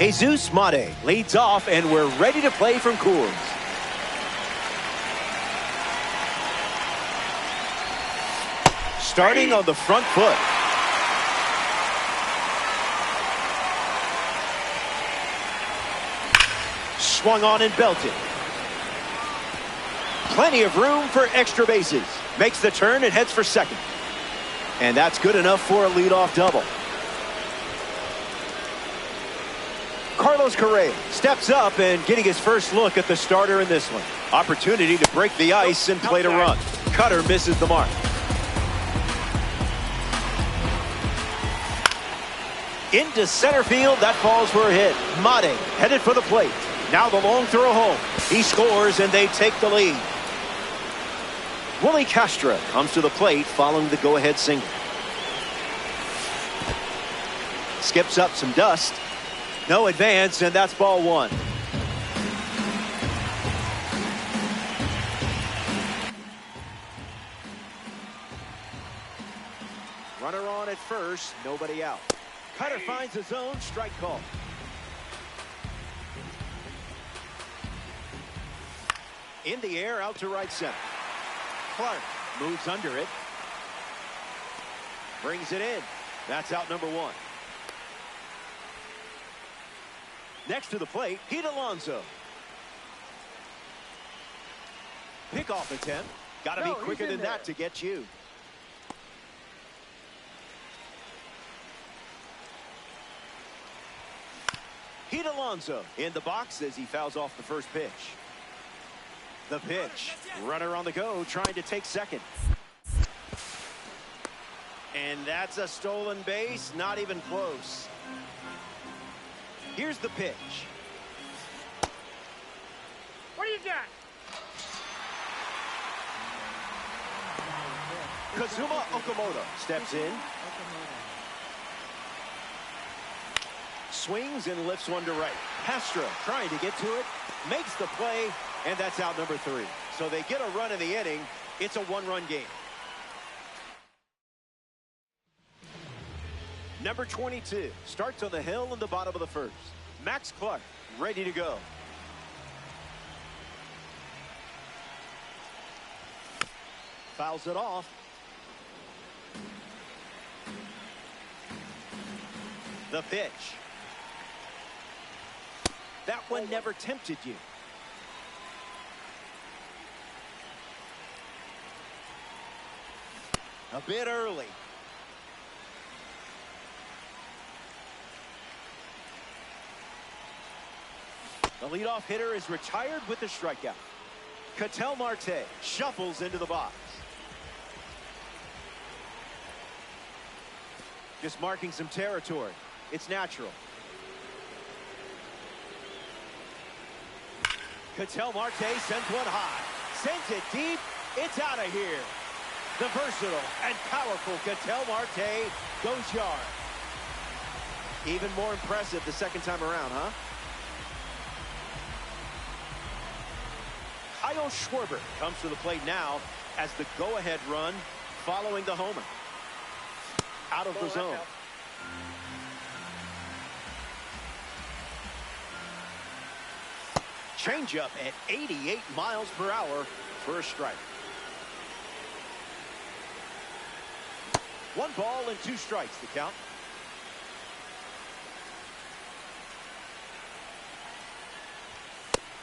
Jesus Mate leads off, and we're ready to play from Coors. Starting on the front foot. Swung on and belted. Plenty of room for extra bases. Makes the turn and heads for second. And that's good enough for a leadoff double. Carlos Correa steps up and getting his first look at the starter in this one. Opportunity to break the ice and play to run. Cutter misses the mark. Into center field, that falls for a hit. Mate headed for the plate. Now the long throw home. He scores and they take the lead. Willie Castro comes to the plate following the go-ahead single. Skips up some dust. No advance, and that's ball one. Runner on at first, nobody out. Cutter finds his own, strike call. In the air, out to right center. Clark moves under it. Brings it in. That's out number one. Next to the plate, Pete Alonso. Pickoff attempt. Got to be quicker than that to get you. Pete Alonso in the box as he fouls off the first pitch. The pitch. Runner on the go, trying to take second. And that's a stolen base, not even close. Here's the pitch. What do you got? Kazuma Okamoto steps in. Swings and lifts one to right. Castro trying to get to it. Makes the play, and that's out number three. So they get a run in the inning. It's a one-run game. Number 22 starts on the hill in the bottom of the first. Max Clark ready to go. Fouls it off. The pitch. That one never tempted you. A bit early. The leadoff hitter is retired with the strikeout. Ketel Marte shuffles into the box. Just marking some territory. It's natural. Ketel Marte sends one high. Sends it deep. It's out of here. The versatile and powerful Ketel Marte goes yard. Even more impressive the second time around, huh? Kyle Schwarber comes to the plate now as the go-ahead run following the homer. Out of the zone. Changeup at 88 miles per hour for a strike. 1 ball and 2 strikes to count.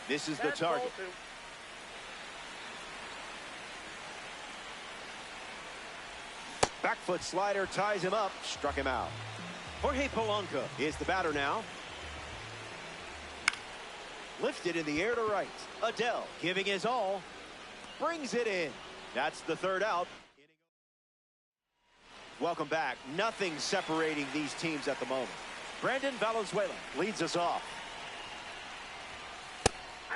This is the target. Back foot slider ties him up, struck him out. Jorge Polanco is the batter now. Lifted in the air to right. Adele giving his all. Brings it in. That's the third out. Welcome back. Nothing separating these teams at the moment. Brandon Valenzuela leads us off.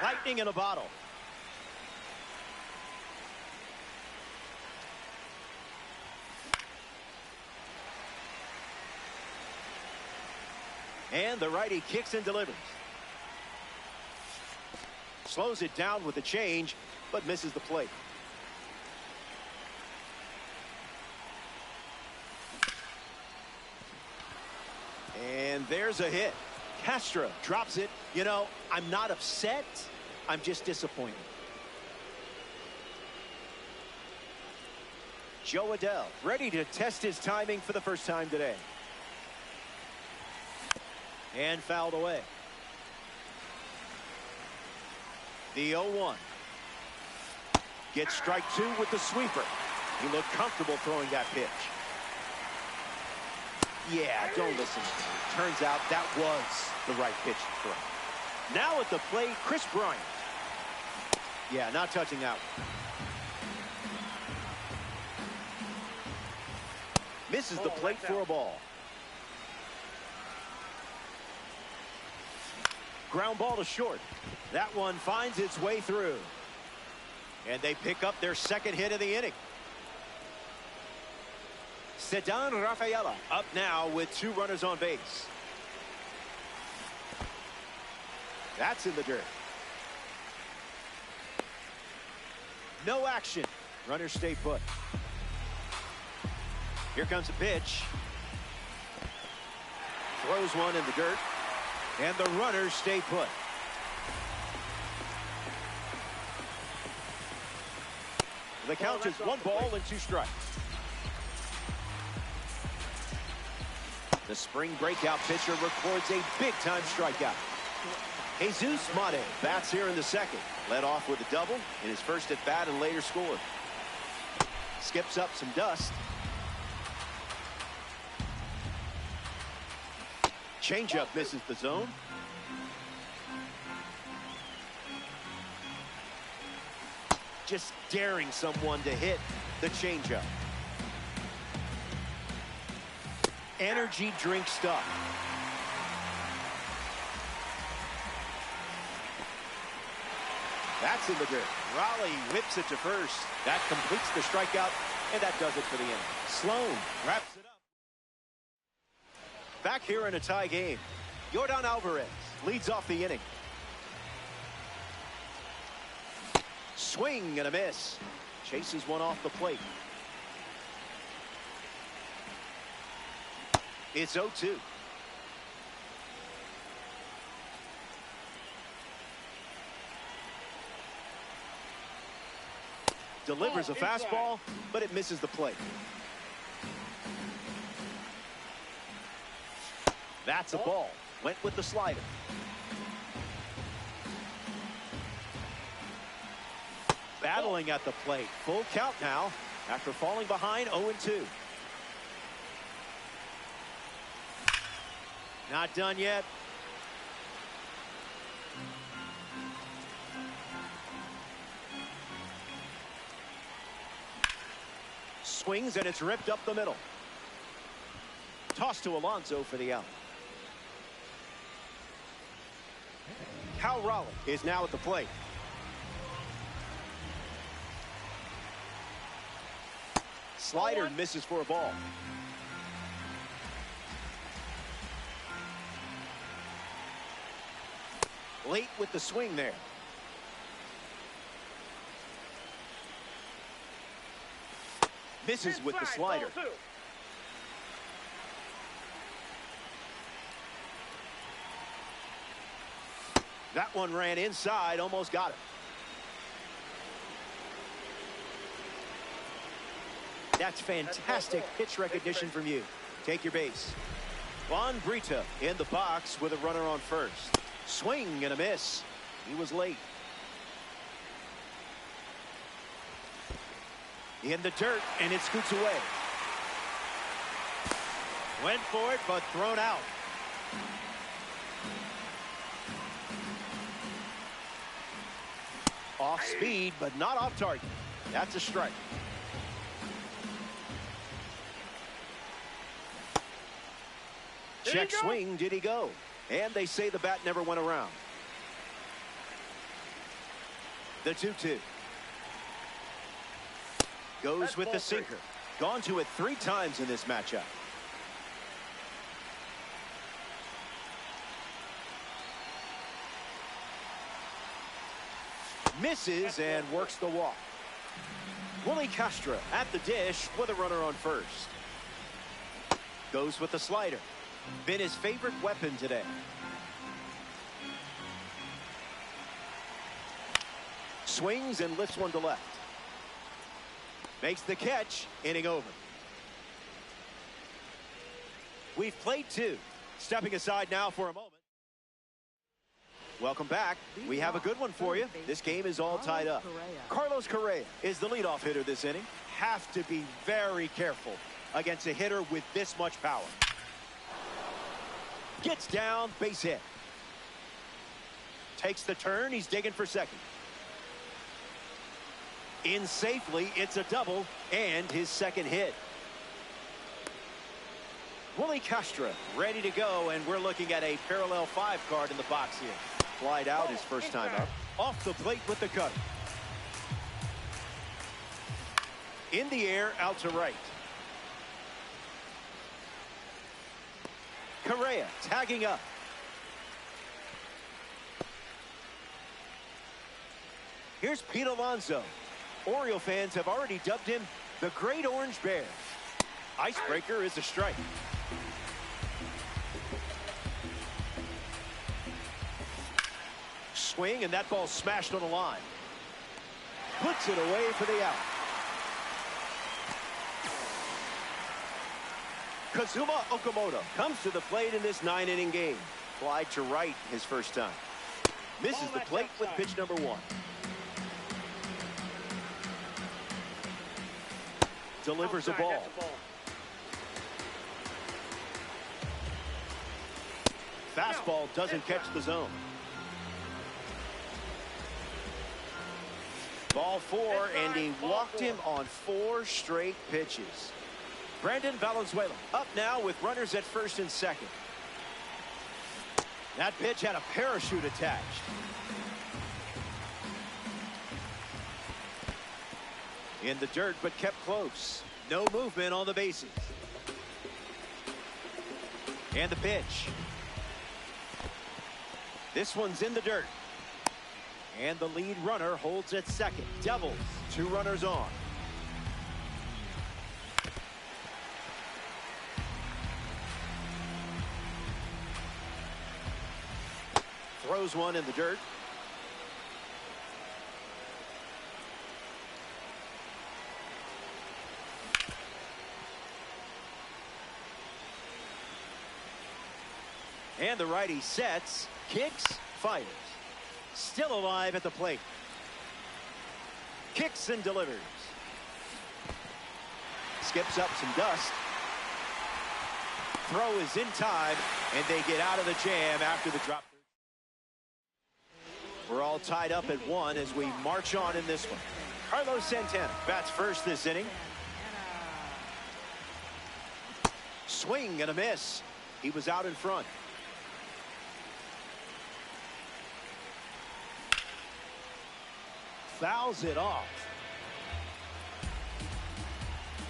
Lightning in a bottle. And the righty kicks and delivers. Slows it down with the change, but misses the plate. And there's a hit. Castro drops it. You know, I'm not upset. I'm just disappointed. Joe Adell ready to test his timing for the first time today. And fouled away. The 0-1. Gets strike two with the sweeper. He looked comfortable throwing that pitch. Yeah, don't listen to me. Turns out that was the right pitch to throw. Now at the plate, Chris Bryant. Yeah, not touching that one. Misses the plate for a ball. Ground ball to short. That one finds its way through. And they pick up their second hit of the inning. Ceddanne Rafaela up now with 2 runners on base. That's in the dirt. No action. Runners stay put. Here comes a pitch. Throws one in the dirt. And the runners stay put. The count is 1 ball and 2 strikes. The spring breakout pitcher records a big-time strikeout. Jesus Mate bats here in the second. Led off with a double in his first at bat and later scored. Skips up some dust. Changeup misses the zone. Just daring someone to hit the changeup. Energy drink stuff. That's in the dirt. Raleigh whips it to first. That completes the strikeout, and that does it for the inning. Sloan wraps it up. Back here in a tie game, Yordan Alvarez leads off the inning. Swing and a miss. Chases one off the plate. It's 0-2. Delivers a fastball, but it misses the plate. That's a ball. Went with the slider. Battling at the plate. Full count now after falling behind 0-2. Not done yet. Swings and it's ripped up the middle. Toss to Alonso for the out. Cal Raleigh is now at the plate. Slider misses for a ball. Late with the swing there. Misses with the slider. That one ran inside, almost got it. That's fantastic pitch recognition from you. Take your base. Juan Brito in the box with a runner on first. Swing and a miss. He was late. In the dirt, and it scoots away. Went for it, but thrown out. Off speed, but not off target. That's a strike. Check swing, did he go? And they say the bat never went around. The 2-2. Goes with the sinker. Gone to it 3 times in this matchup. Misses and works the walk. Willie Castro at the dish with a runner on first. Goes with the slider. Been his favorite weapon today. Swings and lifts one to left. Makes the catch, inning over. We've played two. Stepping aside now for a moment. Welcome back. We have a good one for you. This game is all tied up. Carlos Correa is the leadoff hitter this inning. Have to be very careful against a hitter with this much power. Gets down, base hit. Takes the turn, he's digging for second. In safely, it's a double, and his second hit. Willie Castro ready to go, and we're looking at a parallel 5 card in the box here. Flied out his first time up. Off the plate with the cutter. In the air, out to right. Correa tagging up. Here's Pete Alonso. Oriole fans have already dubbed him the Great Orange Bear. Icebreaker is a strike. Swing, and that ball smashed on the line. Puts it away for the out. Kazuma Okamoto comes to the plate in this 9-inning game. Fly to right his first time. Misses the plate with pitch number 1. Delivers a ball. Fastball doesn't catch the zone. Ball 4, and he walked him on 4 straight pitches. Brandon Valenzuela up now with runners at first and second. That pitch had a parachute attached. In the dirt, but kept close. No movement on the bases. And the pitch. This one's in the dirt. And the lead runner holds at second. Devils, 2 runners on. Throws one in the dirt. And the righty sets, kicks, fires. Still alive at the plate. Kicks and delivers. Skips up some dust. Throw is in time, and they get out of the jam after the drop. We're all tied up at 1 as we march on in this one. Carlos Santana bats first this inning. Swing and a miss. He was out in front. Fouls it off.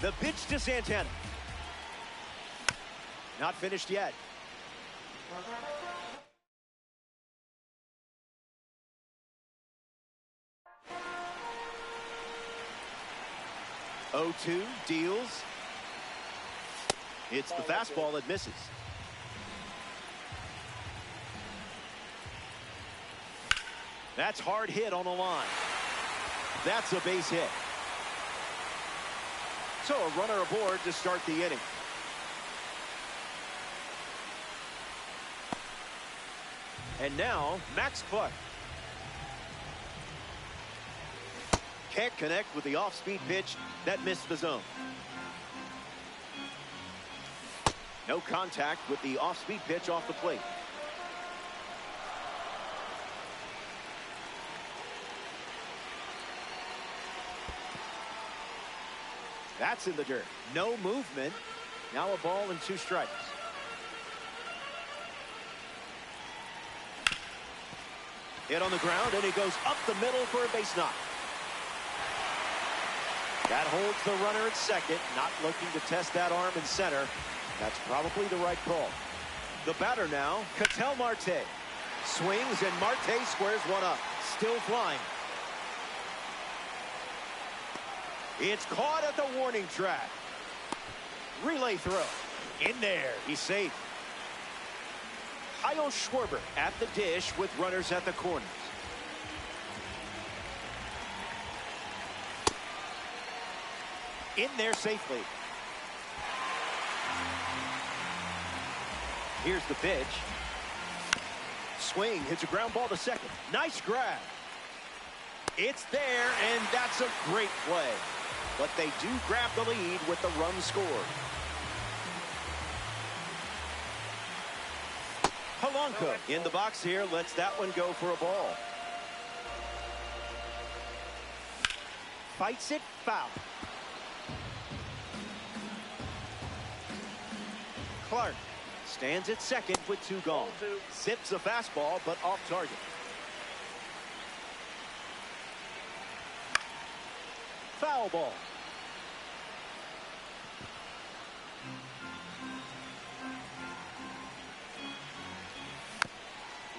The pitch to Santana. Not finished yet. Oh-2 deals. It's the fastball that misses. That's hard hit on the line. That's a base hit. So a runner aboard to start the inning. And now Max Clark. Can't connect with the off-speed pitch that missed the zone. No contact with the off-speed pitch off the plate. That's in the dirt. No movement. Now a ball and 2 strikes. Hit on the ground, and he goes up the middle for a base knock. That holds the runner at second, not looking to test that arm in center. That's probably the right call. The batter now, Ketel Marte. Swings, and Marte squares one up. Still flying. It's caught at the warning track. Relay throw. In there. He's safe. Kyle Schwarber at the dish with runners at the corners. in there safely. Here's the pitch. Swing, hits a ground ball to second. Nice grab. It's there, and that's a great play. But they do grab the lead with the run scored. Polanco in the box here, lets that one go for a ball. Fights it, foul. Clark stands at second with 2 gone. Zips a fastball, but off target. Foul ball.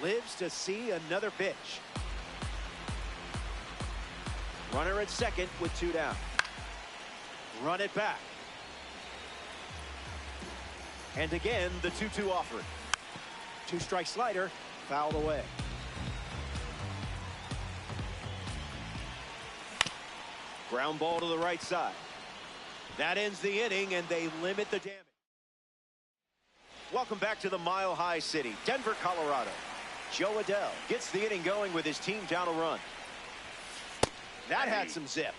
Lives to see another pitch. Runner at second with 2 down. Run it back. And again, the 2-2 offering. 2-strike slider, fouled away. Ground ball to the right side. That ends the inning, and they limit the damage. Welcome back to the Mile High City, Denver, Colorado. Joe Adell gets the inning going with his team down a run. That had some zip.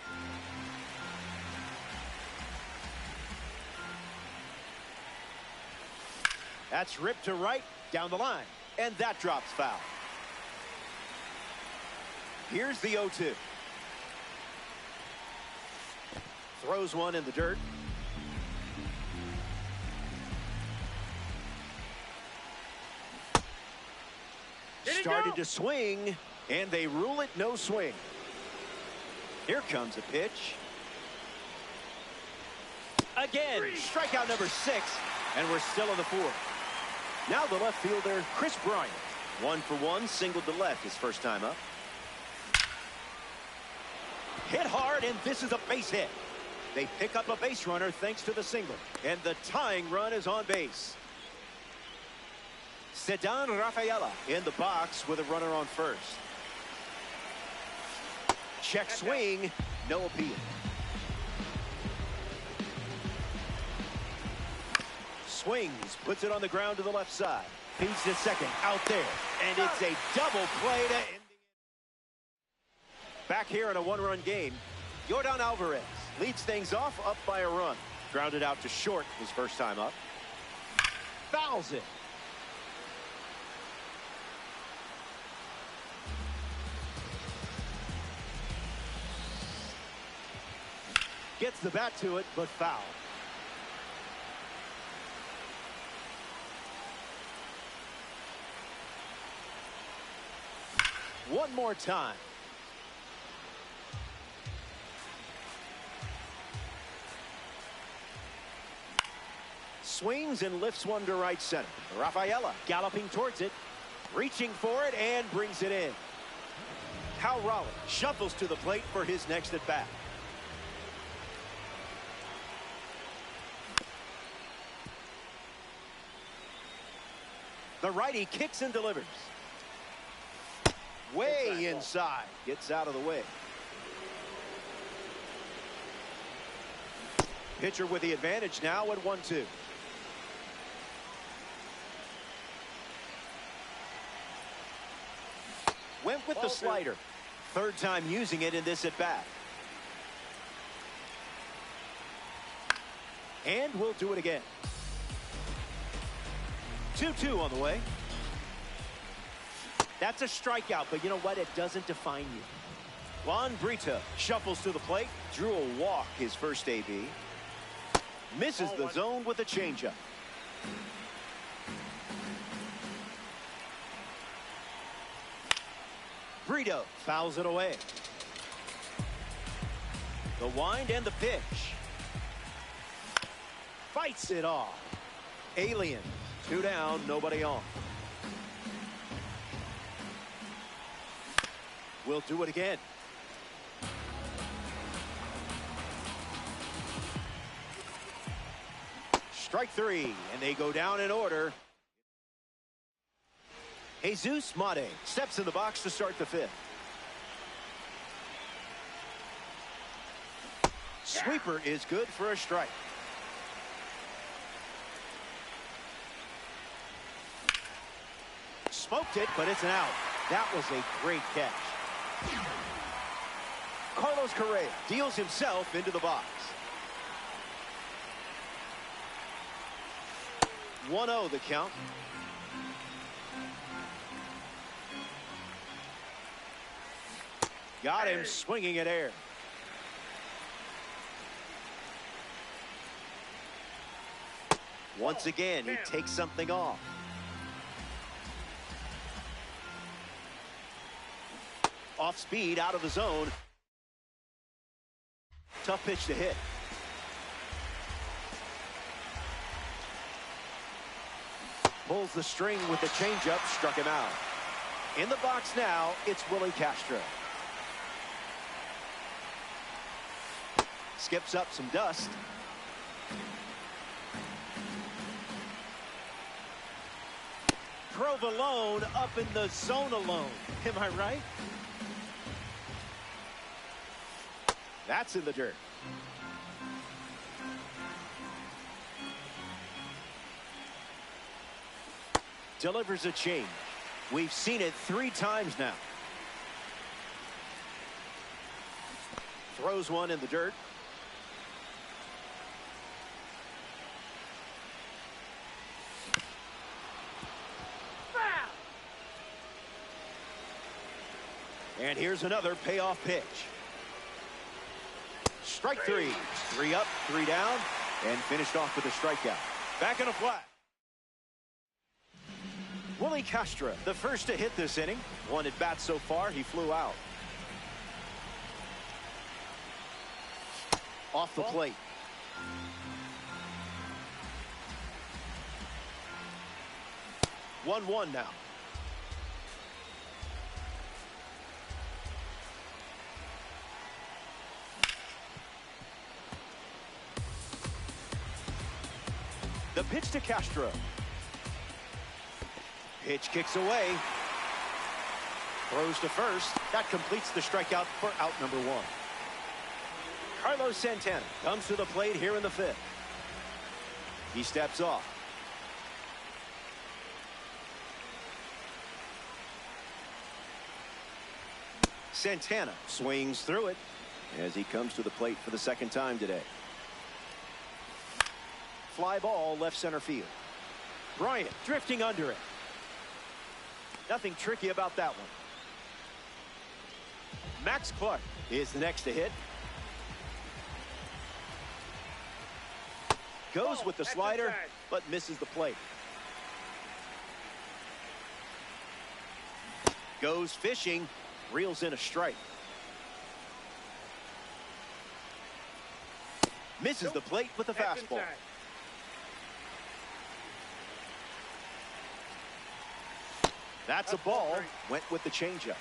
That's ripped to right, down the line, and that drops foul. Here's the 0-2. Throws one in the dirt. Started to swing, and they rule it no swing. Here comes a pitch. Again, strikeout number 6, and we're still in the 4th. Now the left fielder, Chris Bryant. 1 for 1, singled to left his first time up. Hit hard, and this is a base hit. They pick up a base runner thanks to the single, and the tying run is on base. Ceddanne Rafaela in the box with a runner on first. Check swing, no appeal. Swings, puts it on the ground to the left side. Feeds to second, out there, and it's a double play to end the inning. Back here in a 1-run game, Yordan Alvarez leads things off up by a run. Grounded out to short his first time up. Fouls it. Gets the bat to it, but foul. One more time. Swings and lifts one to right center. Rafaela galloping towards it, reaching for it, and brings it in. Cal Raleigh shuffles to the plate for his next at bat. The righty kicks and delivers. Way inside. Gets out of the way. Pitcher with the advantage now at 1-2. Went with the slider. Third time using it in this at bat. And we'll do it again. 2-2 on the way. That's a strikeout, but you know what? It doesn't define you. Juan Brito shuffles to the plate. Drew a walk his first AB. Misses the zone with a changeup. Brito fouls it away. The wind and the pitch. Fights it off. Alien. 2 down, nobody on. We'll do it again. Strike 3, and they go down in order. Jesus Mate steps in the box to start the 5th. Sweeper is good for a strike. Smoked it, but it's an out. That was a great catch. Carlos Correa deals himself into the box. 1-0 the count. Got him swinging at air. Once again, he takes something off. Off speed, out of the zone. Tough pitch to hit. Pulls the string with the changeup, struck him out. In the box now, it's Willie Castro. Skips up some dust. Provolone up in the zone alone. Am I right? That's in the dirt. Delivers a change. We've seen it 3 times now. Throws one in the dirt. Foul. And here's another payoff pitch. Strike 3. 3 up, 3 down, and finished off with a strikeout. Back in a flat. Willie Castro, the first to hit this inning. 1 at bat so far, he flew out. Off the plate. One now. The pitch to Castro. Pitch kicks away. Throws to first. That completes the strikeout for out number 1. Carlos Santana comes to the plate here in the 5th. He steps off. Santana swings through it as he comes to the plate for the 2nd time today. Fly ball left center field. Bryant drifting under it. Nothing tricky about that one. Max Clark is the next to hit. Goes with the slider, but misses the plate. Goes fishing, reels in a strike. Misses the plate with a fastball. That's a ball. Went with the changeup.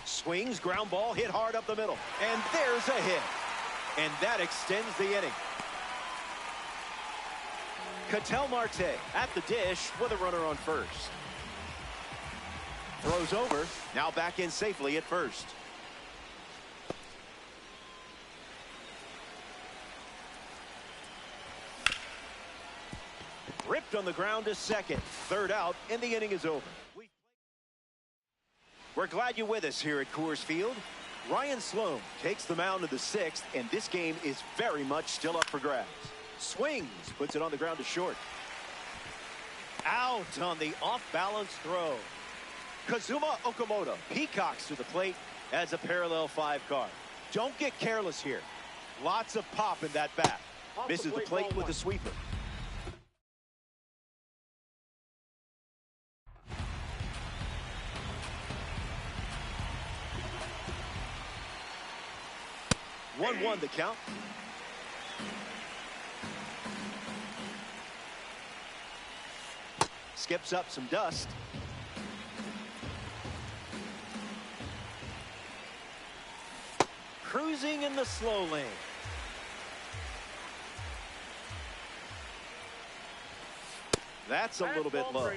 Swings, ground ball, hit hard up the middle. And there's a hit. And that extends the inning. Ketel Marte at the dish with a runner on first. Throws over. Now back in safely at first. Ripped on the ground to second. 3rd out, and the inning is over. We're glad you're with us here at Coors Field. Ryan Sloan takes the mound to the 6th, and this game is very much still up for grabs. Swings, puts it on the ground to short. Out on the off-balance throw. Kazuma Okamoto peacocks to the plate as a parallel 5 card. Don't get careless here. Lots of pop in that bat. Misses the plate with a sweeper. One the count. Skips up some dust. Cruising in the slow lane. That's a little bit low.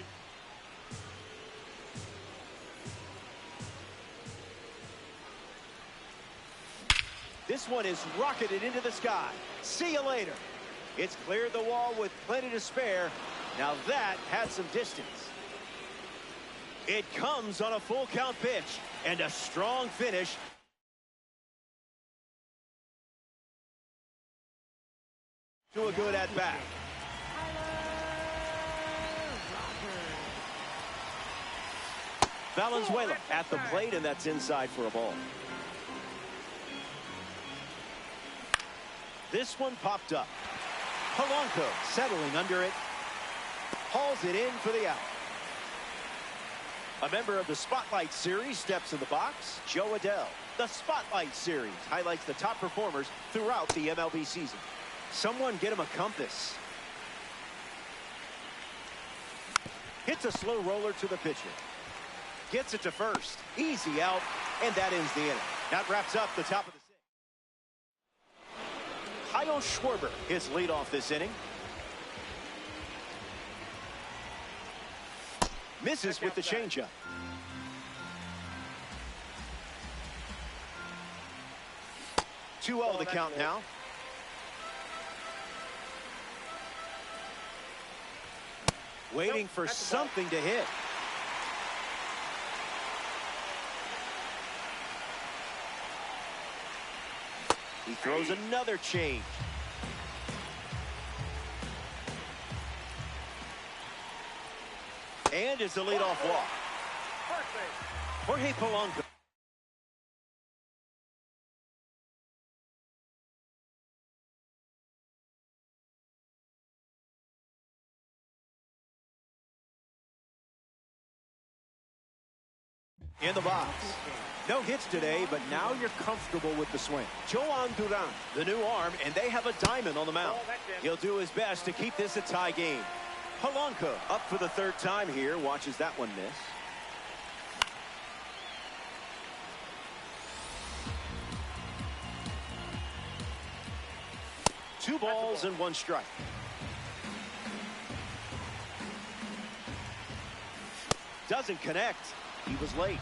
This one is rocketed into the sky. See you later. It's cleared the wall with plenty to spare. Now that had some distance. It comes on a full count pitch and a strong finish. To a good at bat. Valenzuela at the plate, and that's inside for a ball. This one popped up. Polanco settling under it. Hauls it in for the out. A member of the Spotlight Series steps in the box, Joe Adell. The Spotlight Series highlights the top performers throughout the MLB season. Someone get him a compass. Hits a slow roller to the pitcher. Gets it to first. Easy out, and that ends the inning. That wraps up the top of the sixth. Kyle Schwarber his lead off this inning. Misses with the changeup. Two 2-0 the count now. Waiting for something to hit. He throws another change. And is the leadoff walk. Jorge Polanco. In the box. No hits today, but now you're comfortable with the swing. Joan Duran, the new arm, and they have a diamond on the mound. He'll do his best to keep this a tie game. Polanco up for the third time here. Watches that one miss. Two balls and one strike. Doesn't connect. He was late.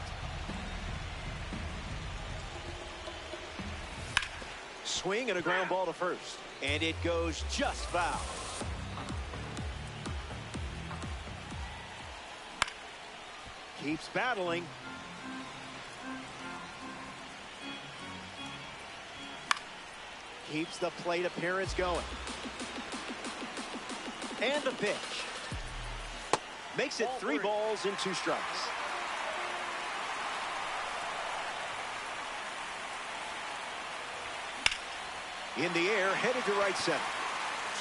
Swing and a ground ball to first. And it goes just foul. Keeps battling. Keeps the plate appearance going. And the pitch. Makes it 3 balls and 2 strikes. In the air, headed to right center.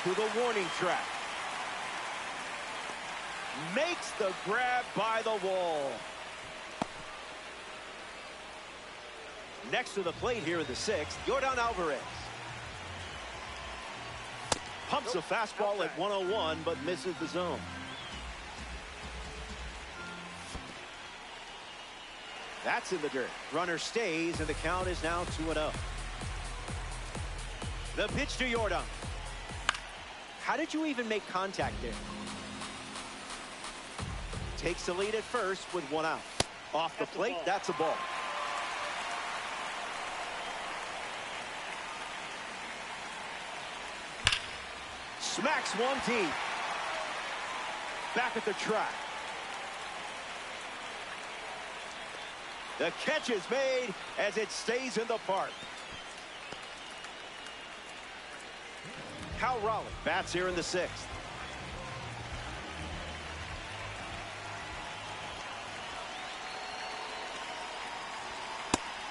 To the warning track. Makes the grab by the wall. Next to the plate here in the 6th, Yordan Alvarez. Pumps a fastball at 101, but misses the zone. That's in the dirt. Runner stays, and the count is now 2-0. The pitch to Yordan. How did you even make contact there? Takes the lead at first with 1 out. Off the plate, that's a ball. Smacks one deep. Back at the track. The catch is made as it stays in the park. Cal Raleigh bats here in the 6th.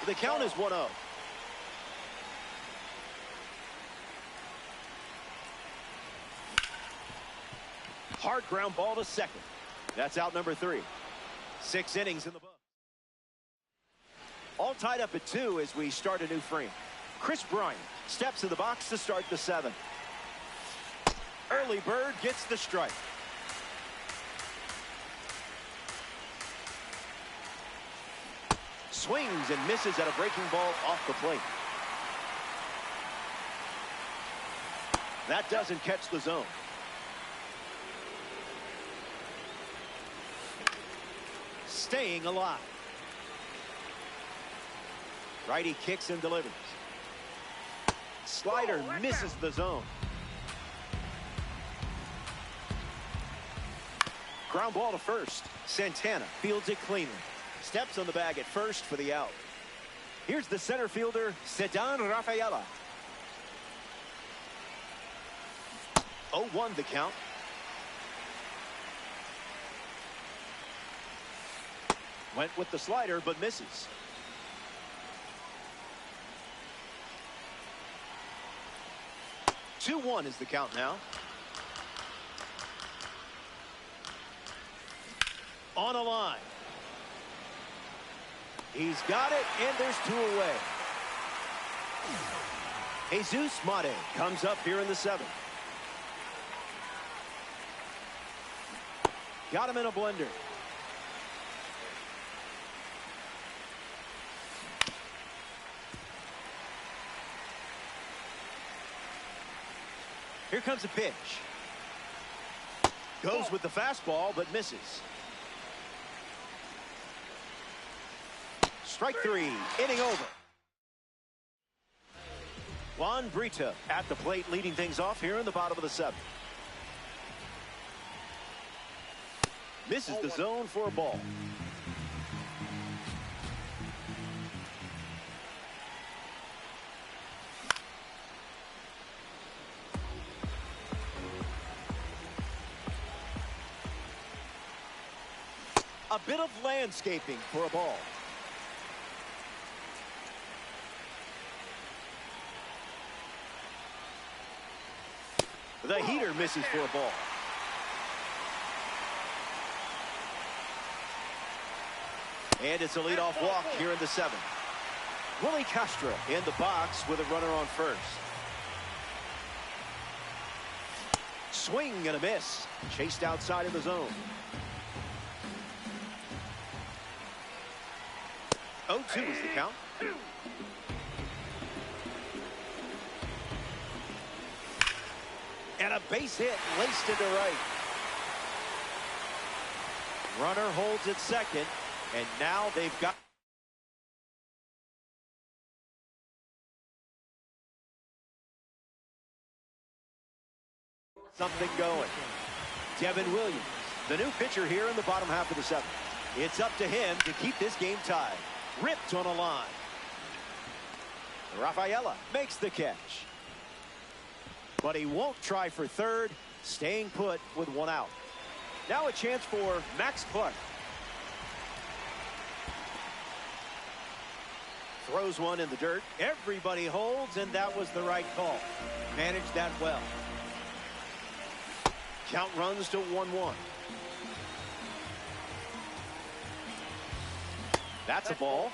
The count is 1-0. Hard ground ball to second. That's out number 3. 6 innings in the book. All tied up at 2 as we start a new frame. Chris Bryant steps in the box to start the 7th. Early bird gets the strike. Swings and misses at a breaking ball off the plate. That doesn't catch the zone. Staying alive. Righty kicks and delivers. Slider misses the zone. Ground ball to first. Santana fields it cleanly. Steps on the bag at first for the out. Here's the center fielder, Ceddanne Rafaela. 0-1 the count. Went with the slider, but misses. Two-1 is the count now. On a line. He's got it, and there's two away. Jesus Mate comes up here in the seventh. Got him in a blender. Here comes a pitch. Goes with the fastball, but misses. Strike three, inning over. Juan Brito at the plate, leading things off here in the bottom of the seventh. Misses the zone for a ball. A bit of landscaping for a ball. The heater misses for a ball. And it's a leadoff walk here in the seventh. Willie Castro in the box with a runner on first. Swing and a miss. Chased outside of the zone. 0-2 is the count. And a base hit laced into right. Runner holds at second, and now they've got something going. Devin Williams, the new pitcher here in the bottom half of the seventh. It's up to him to keep this game tied. Ripped on a line. Rafaela makes the catch. But he won't try for third, staying put with one out. Now a chance for Max Clark. Throws one in the dirt. Everybody holds, and that was the right call. Managed that well. Count runs to 1-1. That's a ball.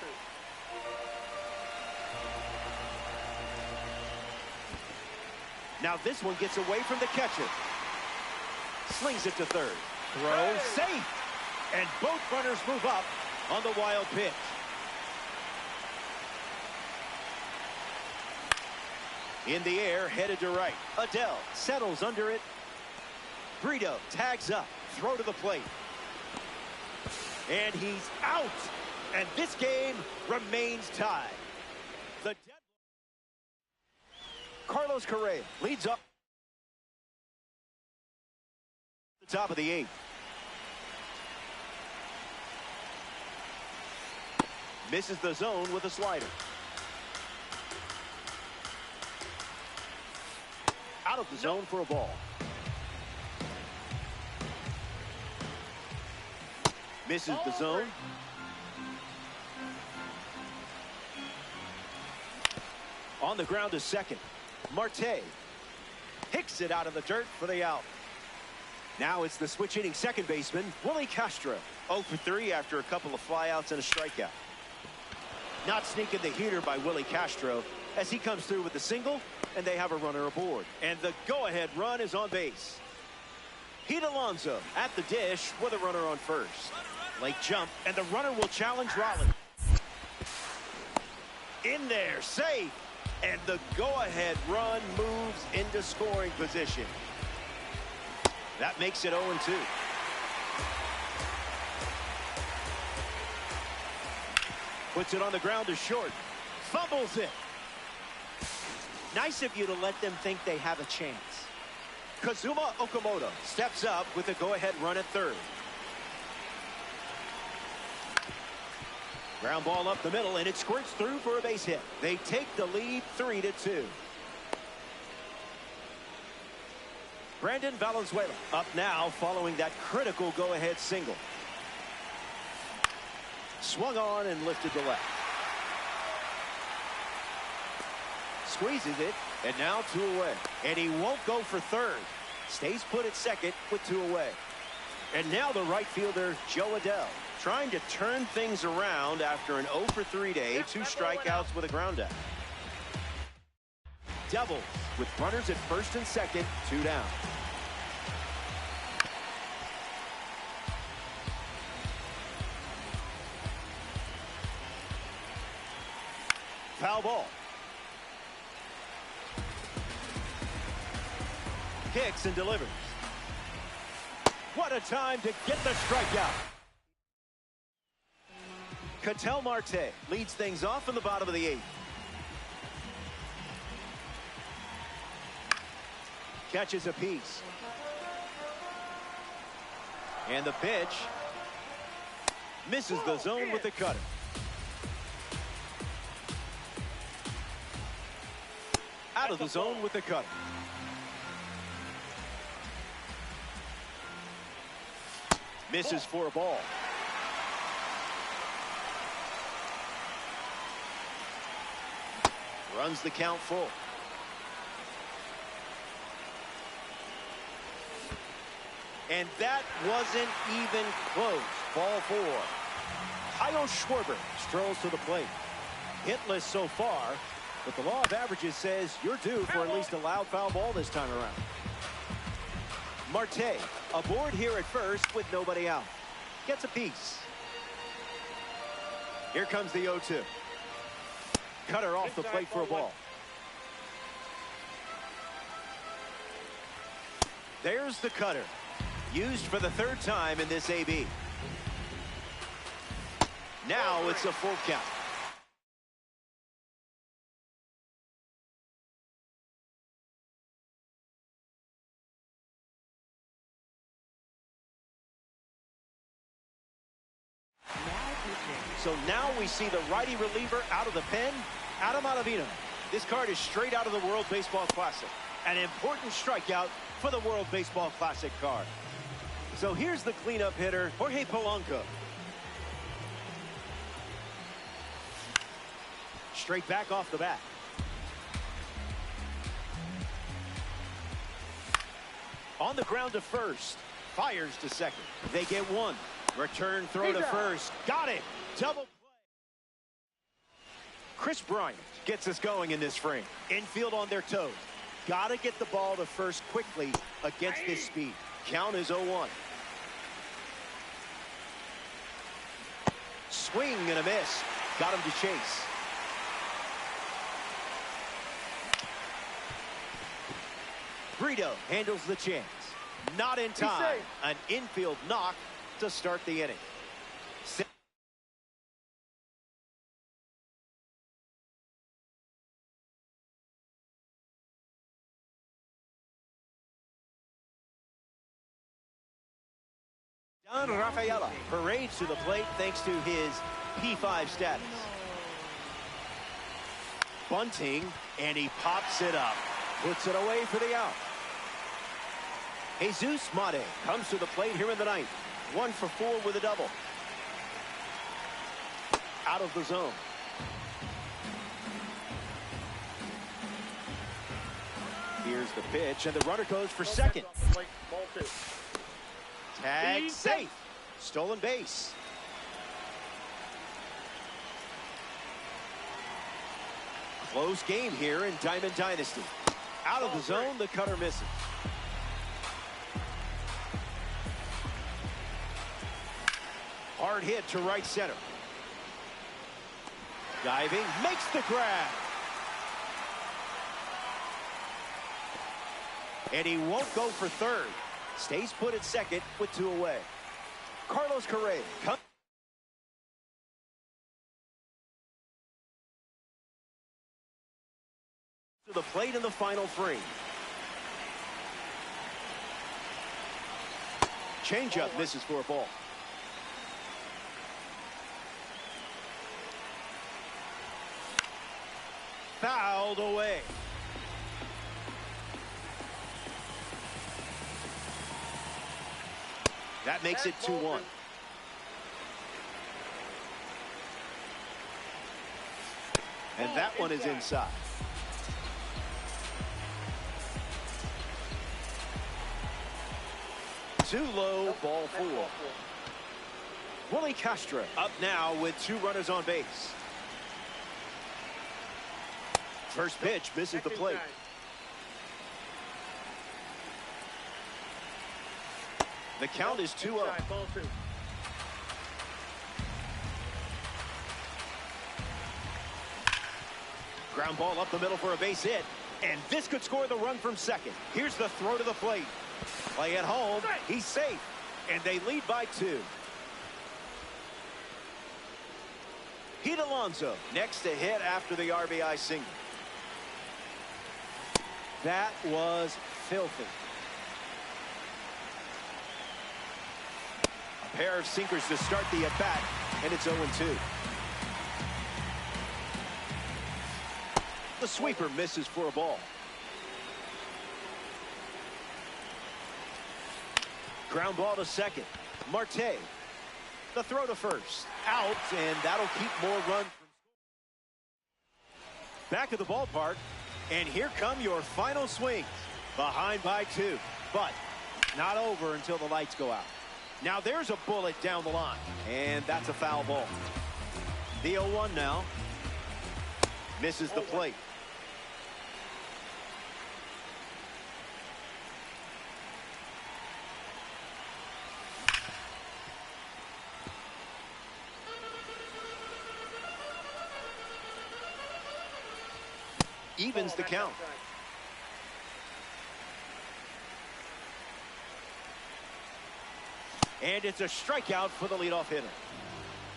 Now this one gets away from the catcher. Slings it to third. Throw safe. And both runners move up on the wild pitch. In the air, headed to right. Adell settles under it. Brito tags up. Throw to the plate. And he's out. And this game remains tied. Carlos Correa leads up the top of the eighth. Misses the zone with a slider. Out of the zone for a ball. Misses the zone. On the ground to second. Marte picks it out of the dirt for the out. Now it's the switch hitting second baseman, Willie Castro. 0 for 3 after a couple of flyouts and a strikeout. Not sneaking the heater by Willie Castro as he comes through with the single, and they have a runner aboard. And the go-ahead run is on base. Pete Alonso at the dish with a runner on first. Late jump, and the runner will challenge Raleigh. In there, safe. And the go-ahead run moves into scoring position. That makes it 0-2. Puts it on the ground to short. Fumbles it. Nice of you to let them think they have a chance. Kazuma Okamoto steps up with a go-ahead run at third. Ground ball up the middle, and it squirts through for a base hit. They take the lead 3-2. Brandon Valenzuela up now following that critical go-ahead single. Swung on and lifted to left. Squeezes it, and now 2 away. And he won't go for third. Stays put at second with 2 away. And now the right fielder, Joe Adell, trying to turn things around after an 0 for 3 day, 2 strikeouts with a ground out. Double with runners at first and second, 2 down. Foul ball. Kicks and delivers. What a time to get the strikeout. Ketel Marte leads things off in the bottom of the 8th. Catches a piece. And the pitch. Misses the zone with the cutter. Out of the zone with the cutter. Misses for a ball. Runs the count full. And that wasn't even close. Ball 4. Kyle Schwarber strolls to the plate. Hitless so far, but the law of averages says you're due for at least a loud foul ball this time around. Marte aboard here at first with nobody out. Gets a piece. Here comes the 0-2. Cutter off the plate for a ball. There's the cutter. Used for the 3rd time in this AB. Now it's a full count. So now we see the righty reliever out of the pen, Adam Ottavino. This card is straight out of the World Baseball Classic. An important strikeout for the World Baseball Classic card. So here's the cleanup hitter, Jorge Polanco. Straight back off the bat. On the ground to first. Fires to second. They get 1. Return throw to first. Got it. Double play. Chris Bryant gets us going in this frame. Infield on their toes. Got to get the ball to first quickly against this speed. Count is 0-1. Swing and a miss. Got him to chase. Brito handles the chance. Not in time. An infield knock to start the inning. Don Rafaela parades to the plate thanks to his P5 status. Bunting, and he pops it up. Puts it away for the out. Jesus Mate comes to the plate here in the 9th. 1 for 4 with a double. Out of the zone. Here's the pitch, and the runner goes for second. Tag safe. Stolen base. Close game here in Diamond Dynasty. Out of the zone, the cutter misses. Hard hit to right center. Diving, makes the grab. And he won't go for third. Stays put at second with 2 away. Carlos Correa comes to The plate in the final frame. Changeup misses for a ball. Fouled away. That makes it 2-1. And that one is inside. Too low, ball 4. Willie Castro up now with 2 runners on base. First pitch misses the plate. The count is 2-0. Ground ball up the middle for a base hit. And this could score the run from second. Here's the throw to the plate. Play at home. He's safe. And they lead by 2. Pete Alonso next to hit after the RBI single. That was filthy. A pair of sinkers to start the at-bat, and it's 0-2. The sweeper misses for a ball. Ground ball to second. Marte. The throw to first. Out, and that'll keep more runs. Back at the ballpark, and here come your final swings. Behind by 2, but not over until the lights go out. Now there's a bullet down the line, and that's a foul ball. The 0-1 now. Misses the plate. Evens the count. And it's a strikeout for the leadoff hitter.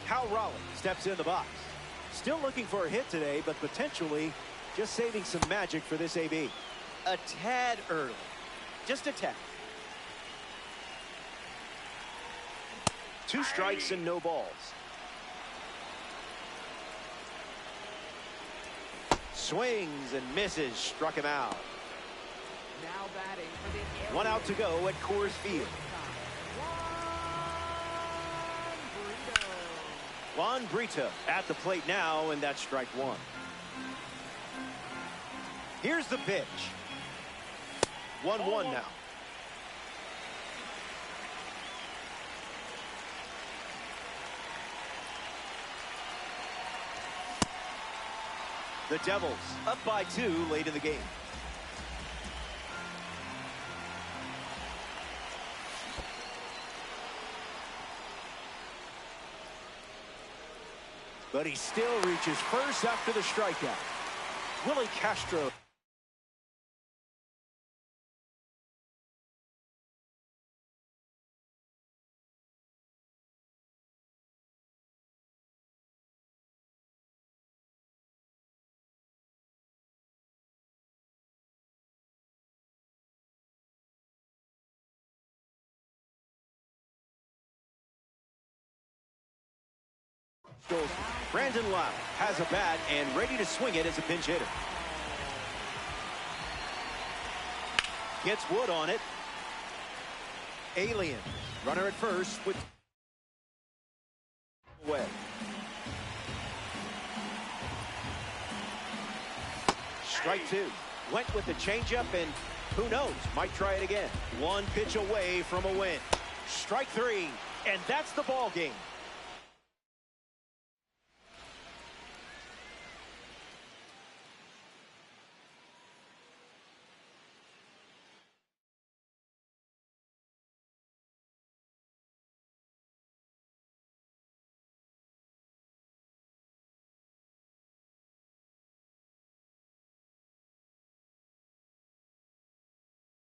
Cal Raleigh steps in the box. Still looking for a hit today, but potentially just saving some magic for this AB. A tad early. Just a tad. 2 strikes and no balls. Swings and misses, struck him out. Now batting for the 1 out to go at Coors Field. Juan Brito at the plate now, and that's strike 1. Here's the pitch. 1-1 now. The Devils up by 2 late in the game. But he still reaches first after the strikeout. Willie Castro. Brandon Lowe has a bat and ready to swing it as a pinch hitter. Gets Wood on it. Alien, runner at first with away. Strike 2. Went with the changeup, and who knows, might try it again. 1 pitch away from a win. Strike 3, and that's the ball game.